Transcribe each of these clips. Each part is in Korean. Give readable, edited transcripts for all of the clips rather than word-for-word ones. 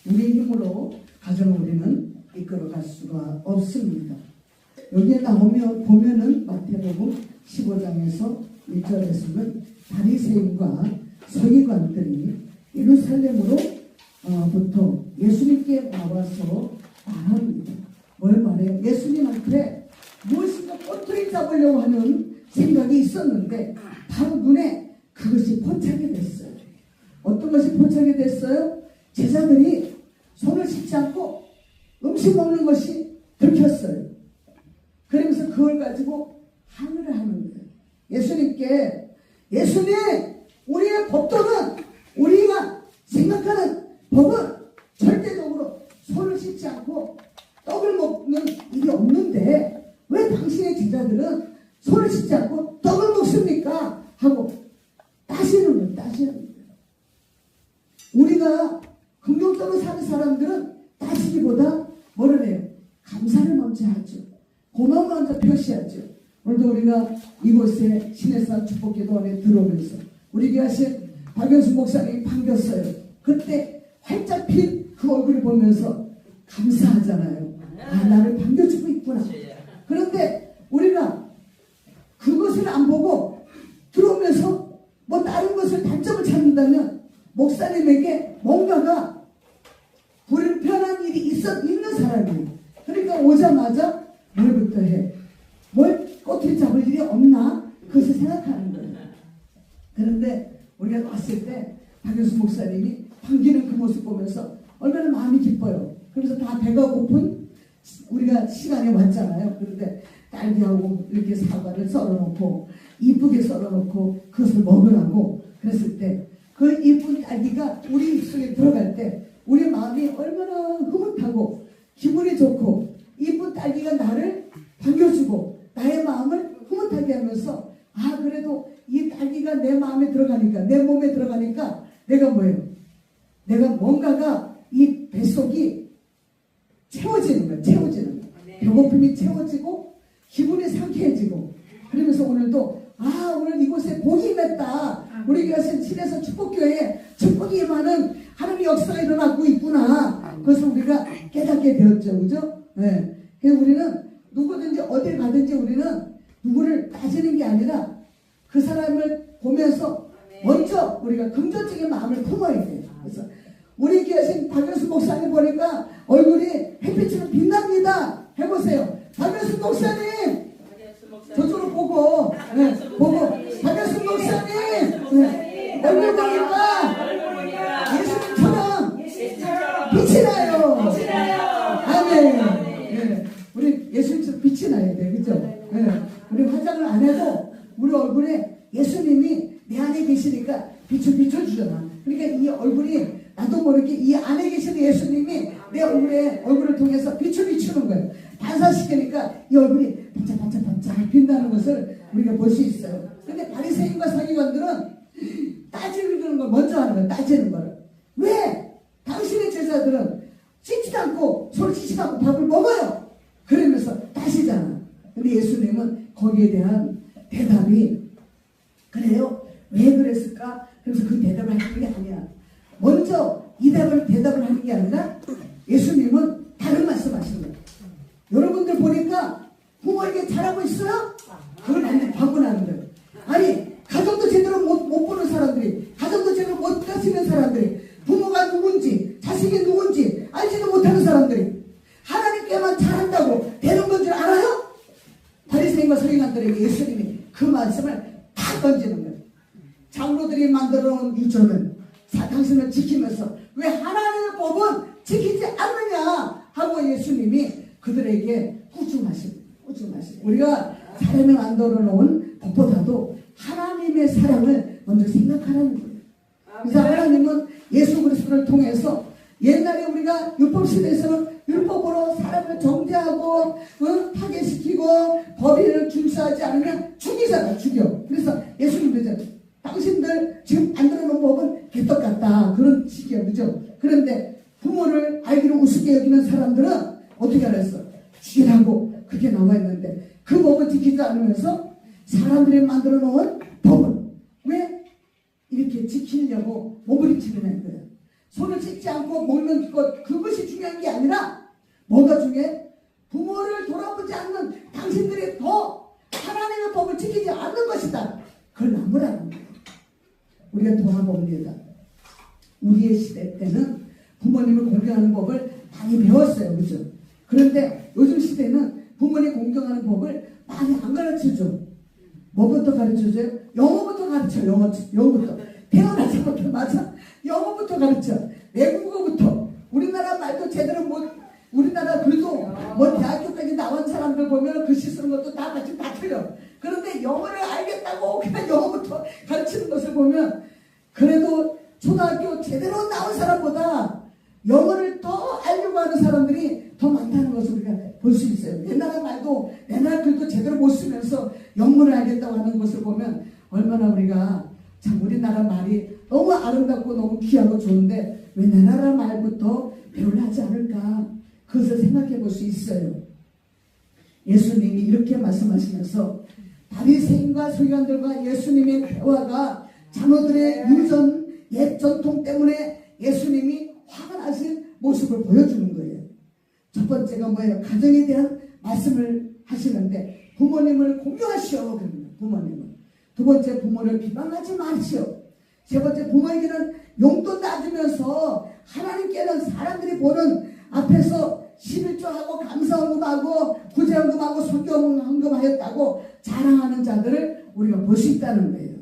우리 힘으로 가정을 우리는 이끌어갈 수가 없습니다. 여기에 나오면 보면은 마태복음 15장에서 1절에서는 바리새인과 서기관들이 예루살렘으로 부터 예수님께 나와서 말합니다. 뭘 말해요? 예수님한테 무엇인가 꼬투리 잡으려고 하는 생각이 있었는데 바로 눈에 그것이 포착이 됐어요. 어떤 것이 포착이 됐어요? 제자들이 손을 씻지 않고 음식 먹는 것이 들켰어요. 그러면서 그걸 가지고 항의를 하는 거예요. 예수님께, 예수님, 우리의 법도는, 우리가 생각하는 법은 절대적으로 손을 씻지 않고 떡을 먹는 일이 없는데 왜 당신의 제자들은 손을 씻지 않고 떡을 먹습니까? 하고 따지는 거예요. 따지는 거예요. 우리가 긍정적으로 사는 사람들은 따지기보다 뭐를 해요? 감사를 먼저 하죠. 고마움을 먼저 표시하죠. 오늘도 우리가 이곳에 신해산 축복기도원에 들어오면서 우리 교하신 박연수 목사님이 반겼어요. 그때 활짝 핀 그 얼굴을 보면서 감사하잖아요. 아, 나를 반겨주고 있구나. 그런데 우리가 그것을 안 보고 들어오면서 뭐 다른 것을 단점을 찾는다면 목사님에게 뭔가가 불편한 일이 있는 사람이에요. 그러니까 오자마자 뭘부터 해? 뭘 꼬투리 잡을 일이 없나? 그것을 생각하는 거예요. 그런데 우리가 왔을 때 박연수 목사님이 반기는 그 모습 보면서 얼마나 마음이 기뻐요. 그래서 다 배가 고픈 우리가 시간에 왔잖아요. 그런데 딸기하고 이렇게 사과를 썰어놓고 이쁘게 썰어놓고 그것을 먹으라고 그랬을 때 그 이쁜 딸기가 우리 입속에 들어갈 때 우리 마음이 얼마나 흐뭇하고 기분이 좋고 이쁜 딸기가 나를 반겨주고 나의 마음을 흐뭇하게 하면서 아 그래도 이 딸기가 내 마음에 들어가니까 내 몸에 들어가니까 내가 뭐예요? 내가 뭔가가 이 뱃속이 채워지는 거예요. 채워지는 거예요. 배고픔이 채워지고 기분이 상쾌해지고 그러면서 오늘도 아 오늘 이곳에 복이 임했다. 우리 교회에서 신에서 축복교회에 축복이 임하는 하나님의 역사가 일어나고 있구나. 그것을 우리가 깨닫게 되었죠. 그죠? 네. 그래서 우리는 누구든지 어딜 가든지 우리는 누구를 따지는 게 아니라 그 사람을 보면서 먼저 우리가 긍정적인 마음을 품어야 돼요. 그래서 우리 교회에서 박연수 목사님 보니까 얼굴이 햇빛으로 빛납니다. 해보세요. 박연수 목사님! 저쪽으로 보고, 네, 보고, 박연수 목사님! 네, 얼굴 보니까 예수님처럼 빛이 나요. 아멘. 네, 우리 예수님처럼 빛이 나야 돼. 그죠? 네, 우리 화장을 안 해도 우리 얼굴에 예수님이 내 안에 계시니까 빛을 비춰주잖아. 그러니까 이 얼굴이 나도 모르게 이 안에 계신 예수님이 내 얼굴을 통해서 빛을 비추는 거예요. 반사시키니까 이 얼굴이 반짝반짝 빛나는 것을 우리가 볼 수 있어요. 근데 바리새인과 서기관들은 따지는 걸 먼저 하는 거예요. 따지는 거를. 왜? 당신의 제자들은 씻지도 않고 손을 씻지도 않고 밥을 먹어요. 그러면서 따지잖아. 근데 예수님은 거기에 대한 대답이 그래요? 왜 그랬을까? 그래서 그 대답을 하는 게 아니야. 먼저 이 대답을 하는 게 아니라 예수님은 다른 말씀 하시는 거예요. 여러분들 보니까 부모에게 잘하고 있어요? 그걸 완전히 바꾸는 거예요. 아니 가정도 제대로 못 보는 사람들이 가정도 제대로 못 가지는 사람들이 부모가 누군지 자식이 누군지 알지도 못하는 사람들이 하나님께만 잘한다고 되는 건 줄 알아요? 바리새인과 서기관들에게 예수님이 그 말씀을 다 던지는 거예요. 장로들이 만들어 놓은 이 점은 당신을 지키면서 왜 하나님의 법은 지키지 않느냐 하고 예수님이 그들에게 꾸중하십니다. 우리가 사람을 만들어 놓은 법보다도 하나님의 사랑을 먼저 생각하라는 거예요. 그래서 하나님은 예수 그리스도를 통해서 옛날에 우리가 율법 시대에서는 율법으로 사람을 정죄하고 파괴시키고 법의를 준수하지 않으면 죽이잖아. 죽여. 그래서 예수님 그러잖아요. 당신들 지금 만들어 놓은 법은 개떡 같다. 그런 식이에요. 그죠? 그런데 부모를 알기로 우습게 여기는 사람들은 어떻게 알았어? 죽이라고 그렇게 나와 있는데 그 법을 지키지 않으면서 사람들이 만들어 놓은 법은 왜 이렇게 지키려고 몸부림치는 거예요. 손을 씻지 않고 먹는 것, 그것이 중요한 게 아니라 뭐가 중요해? 부모를 돌아보지 않는 당신들이 더 하나님의 법을 지키지 않는 것이다. 그걸 나무라는 거예요. 우리가 돌아봅니다. 우리의 시대 때는 부모님을 공경하는 법을 많이 배웠어요. 그죠? 그런데 요즘 시대는 부모님 공경하는 법을 많이 안 가르쳐줘. 뭐부터 가르쳐줘요? 영어부터 가르쳐. 영어부터. 태어나서부터 맞아. 영어부터 가르쳐. 외국어부터. 우리나라 말도 제대로 우리나라 글도 대학교까지 나온 사람들 보면 글씨 쓰는 것도 다 같이 다 틀려. 그런데 영어를 알겠다고 그냥 영어부터 가르치는 것을 보면 그래도 초등학교 제대로 나온 사람보다 영어를 더 알려고 하는 사람들이 더 많다는 것을 우리가 볼 수 있어요. 내 나라 말도 내 나라 글도 제대로 못 쓰면서 영문을 알겠다고 하는 것을 보면 얼마나 우리가 참 우리나라 말이 너무 아름답고 너무 귀하고 좋은데 왜 내 나라 말부터 배우려 하지 않을까? 그것을 생각해 볼 수 있어요. 예수님이 이렇게 말씀하시면서 바리새인과 서기관들과 예수님의 대화가 자녀들의 유전 옛 전통 때문에 예수님이 화가 나신 모습을 보여주는 거예요. 첫 번째가 뭐예요? 가정에 대한 말씀을 하시는데 부모님을 공경하시오. 그럽니다. 부모님을. 두 번째, 부모를 비방하지 마시오. 세 번째, 부모에게는 용돈 놔주면서 하나님께는 사람들이 보는 앞에서 11조하고 감사헌금하고 구제헌금하고 선교헌금하였다고 자랑하는 자들을 우리가 볼 수 있다는 거예요.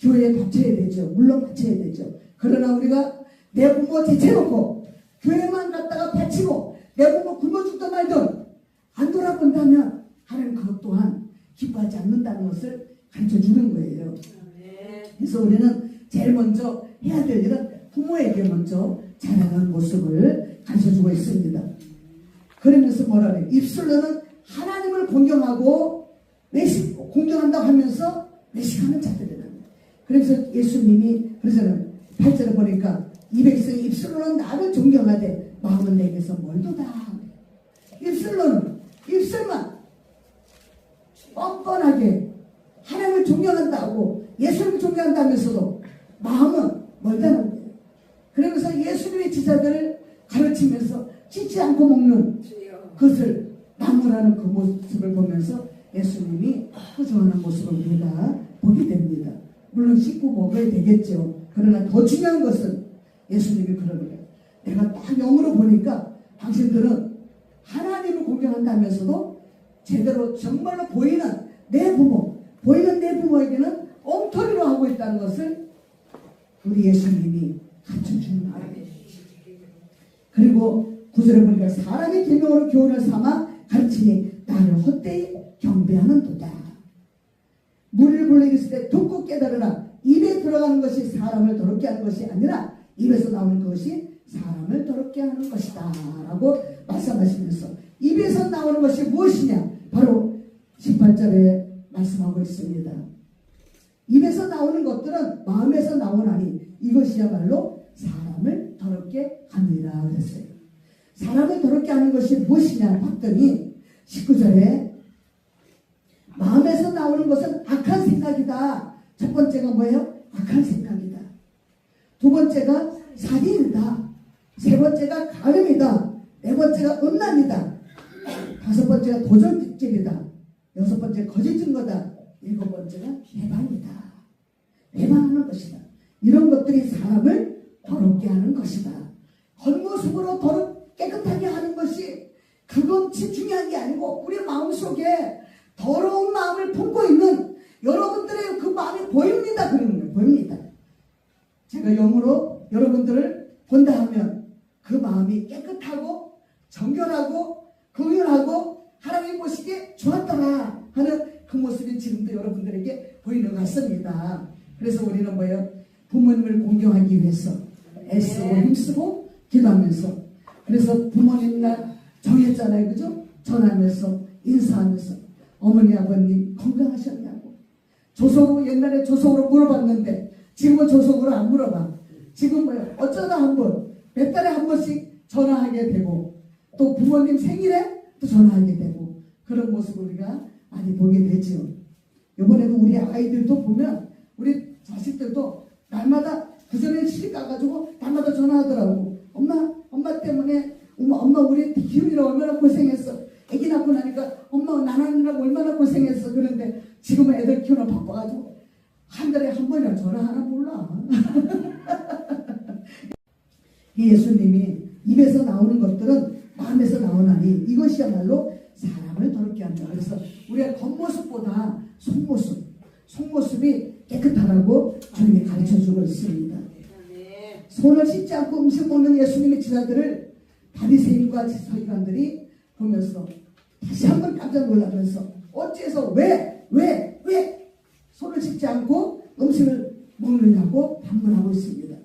교회에 바쳐야 되죠. 물론 바쳐야 되죠. 그러나 우리가 내 부모 제쳐놓고 교회만 갔다가 바치고 내 부모 굶어 죽든 말든 안 돌아본다면 하나님 그것 또한 기뻐하지 않는다는 것을 가르쳐 주는 거예요. 그래서 우리는 제일 먼저 해야 될 일은 부모에게 먼저 자랑하는 모습을 가르쳐 주고 있습니다. 그러면서 뭐라 그래요? 입술로는 하나님을 공경하고 공경한다고 하면서 외식하는 자들이다. 그래서 예수님이 그러잖아요. 8절에 보니까 이 백성이 입술로는 나를 존경하되 마음은 내게서 멀도다. 입술만 뻔뻔하게 하나님을 존경한다고 예수님을 존경한다면서도 마음은 멀다는 거예요. 그러면서 예수님의 제자들을 가르치면서 찢지 않고 먹는 그것을 나무라는 그 모습을 보면서 예수님이 허전하는 모습을 우리가 보게 됩니다. 물론 씻고 먹어야 되겠죠. 그러나 더 중요한 것은 예수님이 그러는 거예요. 내가 딱 영으로 보니까 당신들은 하나님을 공경한다면서도 제대로 정말로 보이는 내 부모에게는 엉터리로 하고 있다는 것을 우리 예수님이 가르쳐주는 거예요. 그리고 9절에 보니까 사람의 계명으로 교훈을 삼아 가르치니 나를 헛되이 경배하는 도다. 물을 불리겠을 때 듣고 깨달으라. 입에 들어가는 것이 사람을 더럽게 하는 것이 아니라 입에서 나오는 것이 사람을 더럽게 하는 것이다 라고 말씀하시면서 입에서 나오는 것이 무엇이냐? 바로 18절에 말씀하고 있습니다. 입에서 나오는 것들은 마음에서 나오나니 이것이야말로 사람을 더럽게 하느니라 그랬어요. 사람을 더럽게 하는 것이 무엇이냐 봤더니 19절에 마음에서 나오는 것은 악한 생각이다. 첫 번째가 뭐예요? 악한 생각이다. 두 번째가 살인이다. 세 번째가 가늠이다. 네 번째가 음란이다. 다섯 번째가 도전직질이다. 여섯 번째 거짓 증거다. 일곱 번째가 배반이다. 배반하는 것이다. 이런 것들이 사람을 더럽게 하는 것이다. 겉모습으로 깨끗하게 하는 것이 그것이 중요한 게 아니고 우리 마음속에 더러운 마음을 품고 있는 여러분들의 그 마음이 보입니다. 그러는 거예요. 보입니다. 제가 영으로 여러분들을 본다 하면 그 마음이 깨끗하고 정결하고 긍휼하고 하나님 보시기에 좋았더라 하는 그 모습이 지금도 여러분들에게 보이는 것 같습니다. 그래서 우리는 뭐예요? 부모님을 공경하기 위해서 애쓰고 힘쓰고 기도하면서 그래서 부모님 날 정했잖아요. 그죠? 전하면서 인사하면서 어머니 아버님 건강하셨냐고 조속으로 옛날에 조속으로 물어봤는데 지금은 조속으로 안 물어봐. 지금 뭐예요? 어쩌다 한 번 몇 달에 한 번씩 전화하게 되고 또 부모님 생일에 또 전화하게 되고 그런 모습을 우리가 많이 보게 되죠. 이번에도 우리 아이들도 보면 우리 자식들도 날마다 그전에 시집 가가지고 밤마다 전화하더라고. 엄마 때문에 엄마 우리 키우느라 얼마나 고생했어. 애기 낳고 나니까 엄마 나누느라고 얼마나 고생했어. 그런데 지금은 애들 키우느라 바빠가지고 한 달에 한 번이나 전화하나 몰라. 예수님이 입에서 나오는 것들은 마음에서 나오나니 이것이야말로 사람을 더럽게 한다. 그래서 우리의 겉모습보다 속모습이 깨끗하다고 주님이 가르쳐주고 있습니다. 손을 씻지 않고 음식 먹는 예수님의 제자들을 바리새인과 서기관들이 보면서 다시 한번 깜짝 놀라면서 어째서 왜 손을 씻지 않고 음식을 먹느냐고 반문하고 있습니다.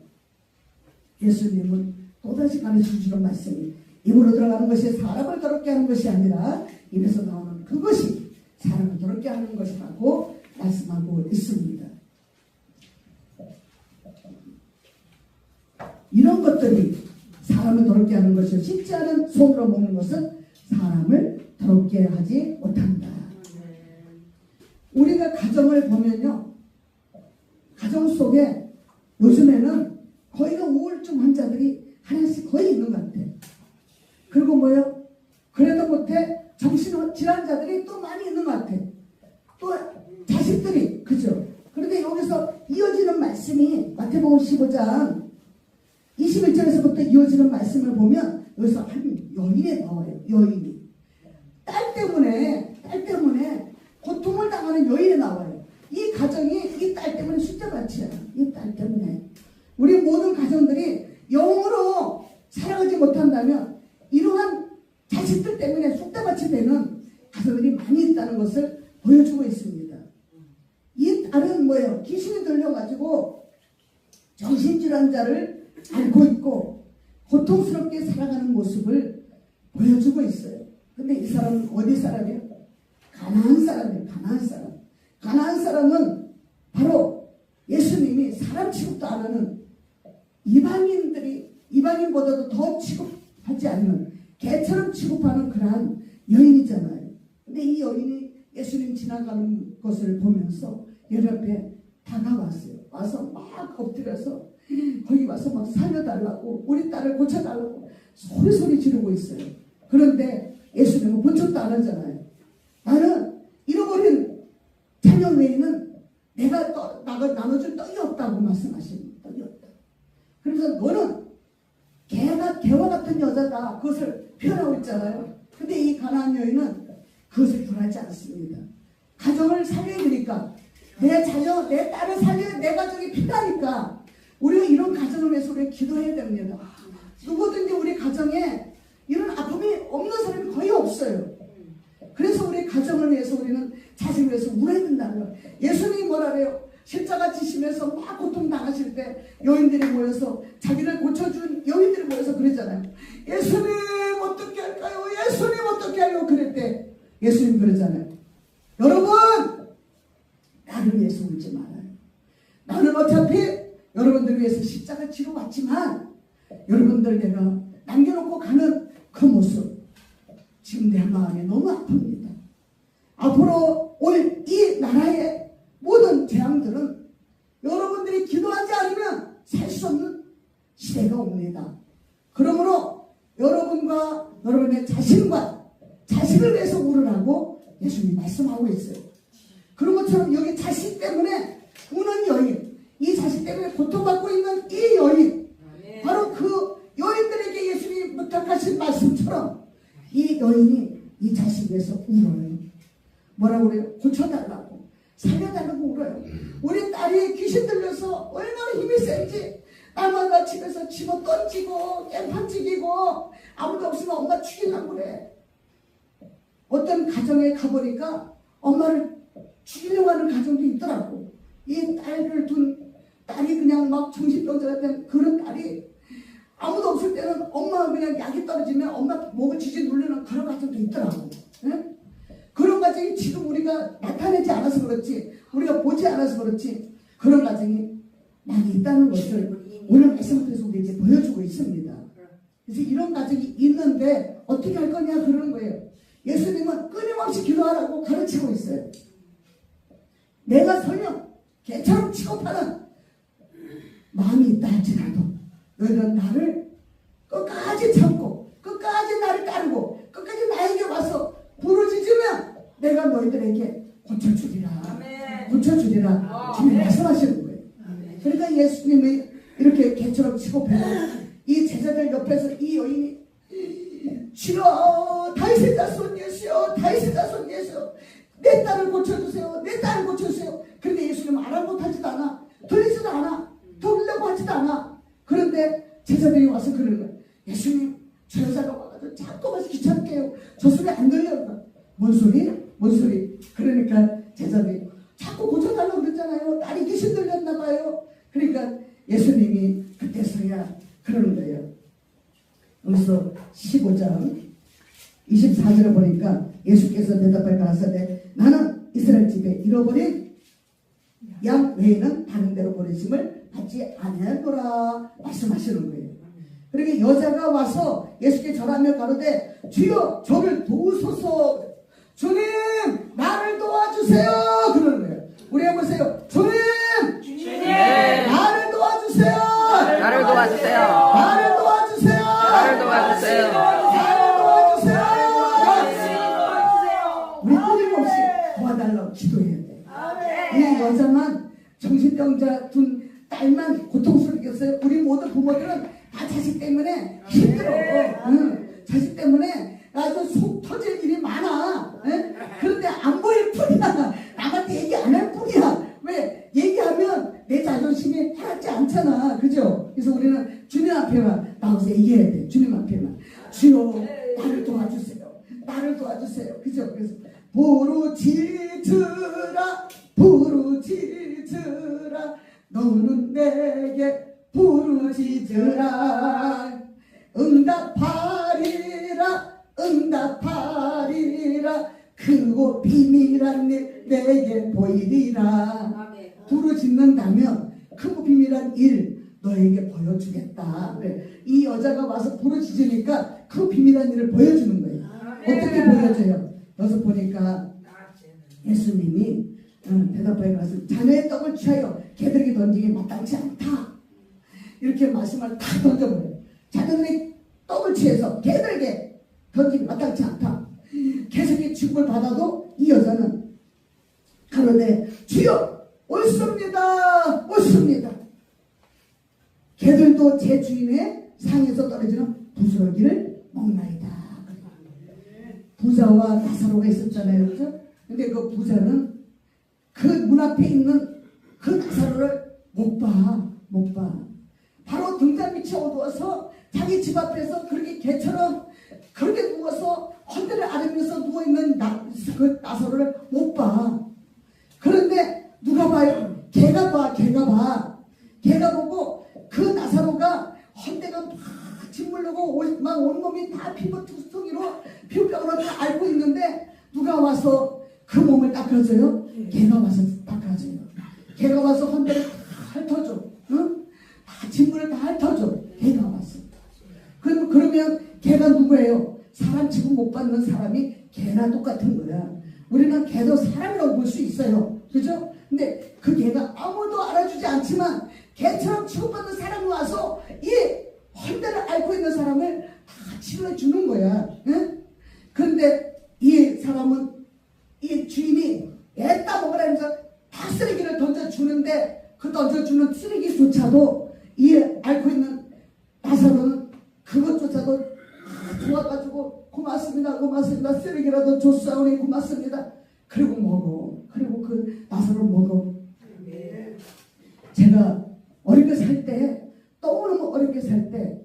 예수님은 또다시 가르쳐주시는 말씀이 입으로 들어가는 것이 사람을 더럽게 하는 것이 아니라 입에서 나오는 그것이 사람을 더럽게 하는 것이라고 말씀하고 있습니다. 이런 것들이 사람을 더럽게 하는 것이요 씻지 않은 손으로 먹는 것은 사람을 더럽게 하지 못한다. 우리가 가정을 보면요, 가정 속에 요즘에는 거의가 우울증 환자들이 하나씩 거의 있는 것 같아요. 그리고 뭐요? 그래도 못해 정신질환자들이 또 많이 있는 것 같아요. 또 자식들이, 그죠? 그런데 여기서 이어지는 말씀이 마태복음 15장 21절에서부터 이어지는 말씀을 보면 여기서 한 여인이 나와요. 여인이. 딸 때문에 고통을 당하는 여인이 나와요. 이 가정이 이 딸 때문에 숫자밭이야. 이 딸 때문에. 우리 모든 가정들이 영으로 살아가지 못한다면 이러한 자식들 때문에 숫자밭이 되는 가정들이 많이 있다는 것을 보여주고 있습니다. 이 딸은 뭐예요? 귀신이 들려가지고 정신질환자를 앓고 있고 고통스럽게 살아가는 모습을 보여주고 있어요. 근데 이 사람은 어디 사람이에요? 가나안 사람이에요. 가나안 사람은 바로 예수님이 사람 취급도 안 하는 이방인보다도 더 취급하지 않는 개처럼 취급하는 그러한 여인이잖아요. 근데 이 여인이 예수님 지나가는 것을 보면서 여러 옆에 다가왔어요. 와서 막 엎드려서 거기 와서 막 살려달라고, 우리 딸을 고쳐달라고 소리 지르고 있어요. 그런데 예수님은 본척도 안 하잖아요. 나는 잃어버린 자녀 외에는 내가 나눠줄 떡이 없다고 말씀하십니다. 떡이 없다. 그래서 너는 개와 같은 여자다. 그것을 표현하고 있잖아요. 근데 이 가나안 여인은 그것을 표현하지 않습니다. 가정을 살려야 되니까, 내 자녀, 내 딸을 살려야 내 가정이 필요하니까 우리가 이런 가정을 위해서 우리가 기도해야 됩니다. 누구든지 우리 가정에 이런 아픔이 없는 사람이 거의 없어요. 그래서 우리 가정을 위해서 우리는 자식을 위해서 울어야 된다는 거예요. 예수님이 뭐라 그래요? 십자가 지시면서 막 고통당하실 때 여인들이 모여서 자기를 고쳐준 여인들이 모여서 그러잖아요. 예수님 어떻게 할까요? 예수님 어떻게 하요? 그랬대. 예수님 그러잖아요. 여러분, 나를 위해서 울지 말아요. 나는 어차피 여러분들 위해서 십자가 지러 왔지만 여러분들 내가 남겨놓고 가는 그 모습 지금 내 마음에 너무 아픕니다. 앞으로 올 이 나라의 모든 재앙들은 여러분들이 기도하지 않으면 살 수 없는 시대가 옵니다. 그러므로 여러분과 여러분의 자식을 위해서 울으라고 예수님이 말씀하고 있어요. 그런 것처럼 여기 자식 때문에 우는 여인, 이 자식 때문에 고통받고 있는 이 여인, 바로 그 여인들에게 예수님이 부탁하신 말씀처럼 이 여인이 이 자식 위해서 울어요. 뭐라고 그래요? 고쳐달라고, 살려달라고 울어요. 우리 딸이 귀신 들려서 얼마나 힘이 센지 날마다 집에서 집어 던지고 깽판 찌기고 아무도 없으면 엄마 죽이려고 그래. 어떤 가정에 가보니까 엄마를 죽이려고 하는 가정도 있더라고. 이 딸을 둔 딸이 그냥 막 정신병자가 된 그런 딸이 아무도 없을 때는 엄마가 그냥 약이 떨어지면 엄마 목을 지지 누르는 그런 가정도 있더라고. 네? 그런 가정이 지금 우리가 나타내지 않아서 그렇지, 우리가 보지 않아서 그렇지, 그런 가정이 많이 있다는 것을 오늘 말씀을 통해서 우리에게 보여주고 있습니다. 그래서 이런 가정이 있는데 어떻게 할 거냐 그러는 거예요. 예수님은 끊임없이 기도하라고 가르치고 있어요. 내가 설령 개처럼 취급하는 마음이 있다 할지라도 너희는 나를 끝까지 참고 끝까지 나를 따르고 끝까지 나에게 와서 부르짖으면 내가 너희들에게 고쳐주리라. 고쳐주리라. 주님 말씀하시는 거예요. 그러니까 예수님이 이렇게 개처럼 치고 배고 이 제자들 옆에서 이 여인이 주여 다윗의 자손 예수여 다윗의 자손 예수여 내 딸을 고쳐주세요. 내 딸을 고쳐주세요. 그런데 예수님은 아랑곳하지도 않아. 돌리지도 않아. 돌리려고 하지도 않아. 그런데 제자들이 와서 그러는 거예요. 예수님 저 여자가 와가지고 자꾸 와서 귀찮게 해요. 저 소리 안 들려요. 뭔 소리? 뭔 소리? 그러니까 제자들이 자꾸 고쳐달라고 그랬잖아요. 딸이 귀신 들렸나 봐요. 그러니까 예수님이 그때서야 그러는 거예요. 여기서 15장 24절에 보니까 예수께서 대답하여 가라사대 나는 이스라엘 집에 잃어버린 양 외에는 다른 데로 보내심을 받지 아니하노라 말씀하시는 거예요. 그러니까 여자가 와서 예수께 절하며 가로되 주여 저를 도우소서. 주님 나를 도와주세요. 그러는 거예요. 우리 해보세요. 주님 나를 도와주세요. 나를 도와주세요. 나를 도와주세요. 나를 도와주세요. 우리 끊임없이 도와달라고 기도해야 돼. 이 여자만 정신병자 둔 딸만 고통스럽게 했어요. 우리 모든 부모들은 다 자식 때문에 힘들어. 자식 때문에 아주 속 터질 일이 많아. 그런데 안 보일 뿐이야. 남한테 얘기 안 할 뿐이야. 왜? 얘기하면 내 자존심이 하지 않잖아. 그죠? 그래서 우리는 주님 앞에만 나와서 얘기해야 돼. 주님 앞에만. 주여 나를 도와주세요. 나를 도와주세요. 그죠? 그래서 부르짖으라 부르짖으라 너는 내게 부르짖으라 응답하리라 응답하리라 크고 비밀한 일 내게 보이리라. 부르짖는다면 크고 비밀한 일 너에게 보여주겠다. 그래. 이 여자가 와서 부르짖으니까 그 비밀한 일을 보여주는 거예요. 어떻게 보여줘요? 여기서 보니까 예수님이 대답하여 가서 자녀의 떡을 취하여 개들에게 던지기 마땅치 않다. 이렇게 말씀을 다 던져버려요. 자녀들이 떡을 취해서 개들에게 던지기 마땅치 않다. 계속의 취급을 받아도 이 여자는 가로되 주여 옳습니다. 옳습니다. 개들도 제 주인의 상에서 떨어지는 부스러기를 먹나이다. 부자와 나사로가 있었잖아요. 그렇죠? 근데 그 부자는 그 문 앞에 있는 그 나사로를 못 봐. 바로 등잔 밑이 어두워서 자기 집 앞에서 그렇게 개처럼 그렇게 누워서 헌대를 아르면서 누워있는 그 나사로를 못 봐. 그런데 누가 봐요? 개가 봐. 개가 보고 그 나사로가 헌대가 막 짓물르고 막 온몸이 다 피부투성이로 피부병으로 다 앓고 있는데 누가 와서 그 몸을 닦아줘요? 개가 와서 닦아줘요. 개가 와서 헌대를 다 핥아줘. 응? 다 짓물을 다 핥아줘. 개가 왔어. 그러면 개가 누구예요? 사람 지금 못 받는 사람이 개나 똑같은 거야. 우리는 개도 사람이라고 볼 수 있어요. 그죠? 근데 그 개가 아무도 알아주지 않지만 개처럼 취급받는 사람이 와서 이 헌대를 앓고 있는 사람을 다 치료해 주는 거야. 응? 그런데 이 사람은 이 주인이 애따 먹으라면서 다 쓰레기를 던져주는데 그 던져주는 쓰레기조차도 이 앓고 있는 나사로는 그것조차도 좋아가지고 고맙습니다 쓰레기라도 줬사오니 고맙습니다. 그리고 먹어. 그리고 그 나사로 먹어. 제가 어렵게 살 때 너무너무 어렵게 살 때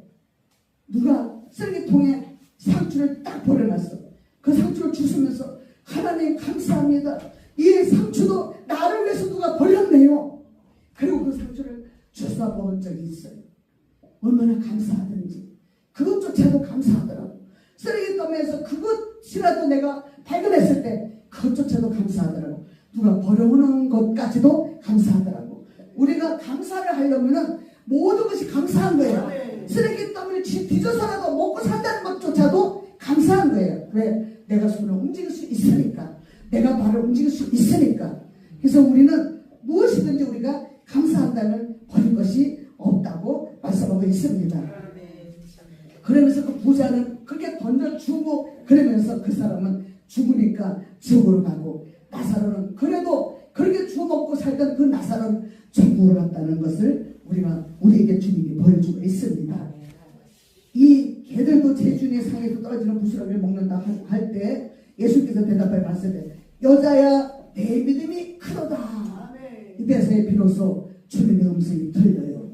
누가 쓰레기통에 상추를 딱 버려놨어. 그 상추를 주시면서 하나님 감사합니다. 이 상추도 나를 위해서 누가 버렸네요. 그리고 그 상추를 주워 먹은 적이 있어요. 얼마나 감사하든지. 그것조차도 감사하더라고. 쓰레기통에서 그것이라도 내가 발견했을 때 그것조차도 감사하더라고. 누가 버려오는 것까지도 감사하더라고. 우리가 감사를 하려면은 모든 것이 감사한 거예요. 쓰레기통을 뒤져서라도 먹고 산다는 것조차도 감사한 거예요. 왜? 내가 손을 움직일 수 있으니까. 내가 발을 움직일 수 있으니까. 그래서 우리는 무엇이든지 우리가 감사한다면 버린 것이 없는 죽고 그러면서 그 사람은 죽으니까 지옥으로 가고 나사로는 그래도 그렇게 주워 먹고 살던 그 나사로는 천국으로 갔다는 것을 우리에게 주님이 보여주고 있습니다. 이 개들도 제 주인의 상에서 떨어지는 부스러기를 먹는다 할 때 예수께서 대답해 말씀해 여자야 내 믿음이 크도다. 이때서야 비로소 주님의 음성이 들려요.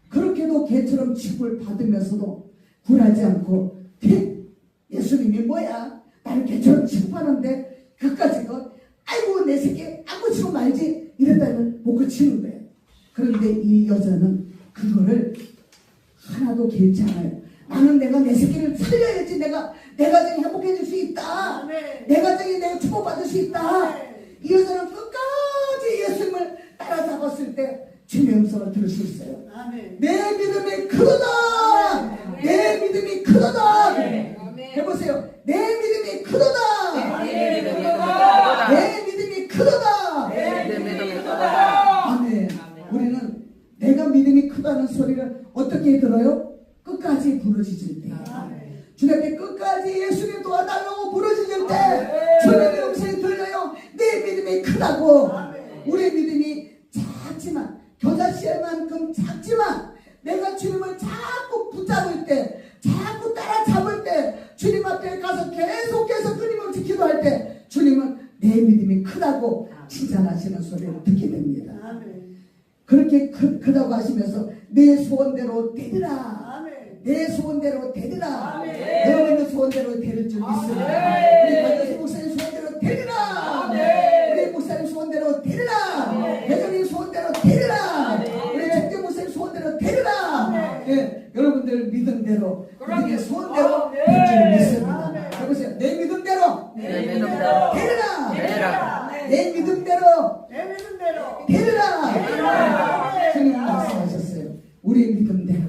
그렇게도 개처럼 취급을 받으면서도 굴하지 않고 예수님이 뭐야 나를 개처럼 취급하는데 그까지 아이고 내 새끼 아고 치고 말지 이랬다면 못 그치는 거예요. 그런데 이 여자는 그거를 하나도 개의치 않아요. 나는 내가 내 새끼를 살려야지 내 가정이 행복해질 수 있다. 내 가정이 내가 축복받을 수 있다. 이 여자는 끝까지 예수님을 따라잡았을 때 주님의 음성을 들을 수 있어요. 내 믿음이 크도다. 내 믿음이 크도다. 해보세요. 내 믿음이 크도다. 내 믿음이 크도다. 내 믿음이 크도다. 내 믿음이 크도다. 아멘. 우리는 내가 믿음이 크다는 소리를 어떻게 들어요? 끝까지 부르짖을 때. 주님께 끝까지 예수님 도와달라고 부르짖을 때 주님의 음성이 들려요. 내 믿음이 크다고. 우리의 믿음이 작지만 겨자씨만큼 작지만 내가 주님을 자꾸 붙잡을 때 자꾸 따라잡을 때 주님 앞에 가서 계속해서 끊임없이 기도할 때 주님은 내 믿음이 크다고 칭찬하시는 소리를 듣게 됩니다. 그렇게 크다고 하시면서 내 소원대로 되리라. 내 소원대로 되리라. 여러분의 소원대로 되릴 줄 믿습니다. 우리 박영수 목사님 소원대로 되리라. 우리 목사님 소원대로 되리라. 회장님 소원대로 되리라. 우리 정재 목사님 소원대로 되리라. 예, 여러분들 믿음대로 우리의 소원대로 될 줄 믿습니다. 해보세요. 내 믿음대로 되리라. 내 믿음대로 되리라. 주님 말씀하셨어요. 우리 믿음대로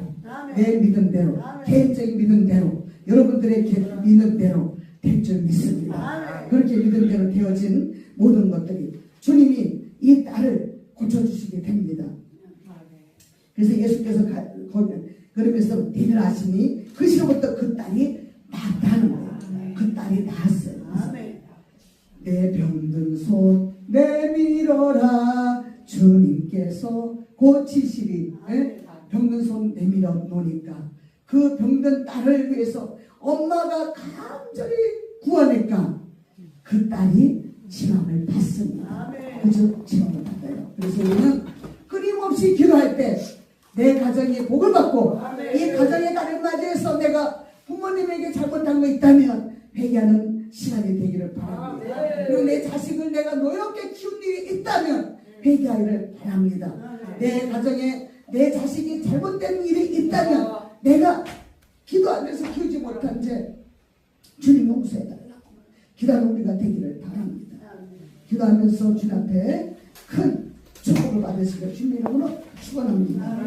내 믿음대로 개인적인 믿음대로 여러분들의 믿음대로 될 줄 믿습니다. 그렇게 믿음대로 되어진 모든 것들이 주님이 이 딸을 고쳐주시게 됩니다. 그래서 예수께서 그러면서 되리라 하시니 그 시로부터 그 딸이 낫다는 거예요. 그 딸이 나았어요. 내 병든 손 내밀어라 주님께서 고치시리. 병든 손 내밀어 놓으니까 그 병든 딸을 위해서 엄마가 간절히 구하니까 그 딸이 치료를 받습니다. 그죠? 치료를 받아요. 그래서 우리는 끊임없이 기도할 때 내 가정이 복을 받고 이 가정의 딸을 맞이해서 내가 부모님에게 잘못한 거 있다면 회개하는 시간이 되기를 바랍니다. 그리고 내 자식을 내가 노엽게 키운 일이 있다면 회개하기를 바랍니다. 내 가정에 내 자식이 잘못된 일이 있다면 내가 기도하면서 키우지 못한 죄 주님 용서해달라고 기도하는 우리가 되기를 바랍니다. 기도하면서 주님 앞에 큰 축복을 받으시길 주님의 이름으로 축원합니다.